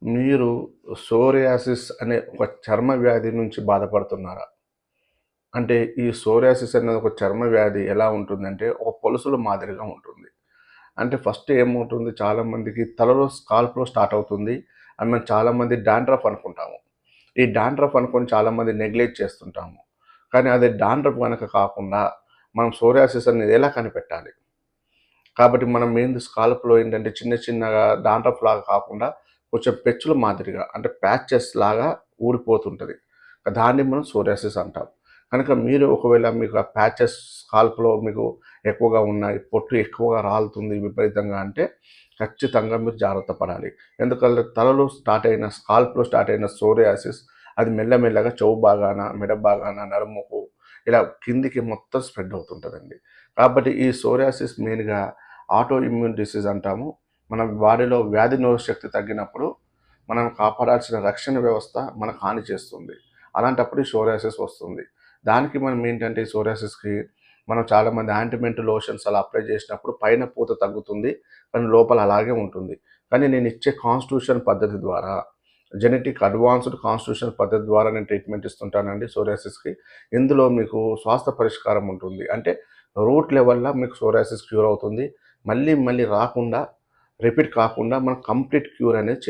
మీరు సోరియాసిస్ అనే ఒక చర్మ వ్యాధి నుంచి బాధపడుతున్నారా? అంటే ఈ సోరియాసిస్ అనేది ఒక చర్మ వ్యాధి ఎలా ఉంటుందంటే, ఒక పొలుసుల మాదిరిగా ఉంటుంది. అంటే ఫస్ట్ ఏమవుతుంది చాలామందికి తలలో స్కాల్ప్‌లో స్టార్ట్ అవుతుంది. అండ్ మనం చాలామంది డాండ్రఫ్ అనుకుంటాము. ఈ డాండ్రఫ్ అనుకోని చాలామంది నెగ్లెక్ట్ చేస్తుంటాము. కానీ అది డాండ్రఫ్ గనక కాకుండా మనం సోరియాసిస్ అనేది ఎలా కనిపెట్టాలి? కాబట్టి మనం ఏంది స్కాల్ప్‌లో ఏంటంటే చిన్న చిన్నగా డాండ్రఫ్ లాగా కాకుండా కొంచెం పెచ్చుల మాదిరిగా అంటే ప్యాచెస్ లాగా ఊడిపోతుంటది. దాన్ని మనం సోరియాసిస్ అంటాం. కనుక మీరు ఒకవేళ మీకు ఆ ప్యాచెస్ స్కాల్ప్‌లో మీకు ఎక్కువగా ఉన్నాయి, పొట్టు ఎక్కువగా రాలుతుంది విపరీతంగా అంటే ఖచ్చితంగా మీరు జాగ్రత్త పడాలి. ఎందుకంటే తలలో స్టార్ట్ అయిన స్కాల్ప్‌లో స్టార్ట్ అయిన సోరియాసిస్ అది మెల్లమెల్లగా చెవు భాగాన, మెడ భాగాన, నడుముకు ఇలా కిందికి మొత్తం స్ప్రెడ్ అవుతుంటదండి. కాబట్టి ఈ సోరియాసిస్ మెయిన్‌గా ఆటో ఇమ్యూన్ డిసీజ్ అంటాము. మన బాడీలో వ్యాధి నిరోధక శక్తి తగ్గినప్పుడు మనం కాపాడాల్సిన రక్షణ వ్యవస్థ మనకు హాని చేస్తుంది. అలాంటప్పుడు ఈ సోరియాసిస్ వస్తుంది. దానికి మనం ఏంటంటే ఈ సోరియాసిస్‌కి మనం చాలామంది యాంటిమెంట్ లోషన్స్ అలా అప్లై చేసినప్పుడు పైన పూత తగ్గుతుంది. కానీ లోపల అలాగే ఉంటుంది. కానీ నేను ఇచ్చే కాన్స్టిట్యూషన్ పద్ధతి ద్వారా జెనెటిక్ అడ్వాన్స్డ్ కాన్స్టిట్యూషన్ పద్ధతి ద్వారా నేను ట్రీట్మెంట్ ఇస్తుంటానండి సోరియాసిస్‌కి. ఇందులో మీకు స్వాస్థ్య పరిష్కారం ఉంటుంది. అంటే రూట్ లెవెల్‌లో మీకు సోరియాసిస్ క్యూర్ అవుతుంది. మళ్ళీ మళ్ళీ రాకుండా రిపీట్ కాకుండా మనం కంప్లీట్ క్యూర్ అనేది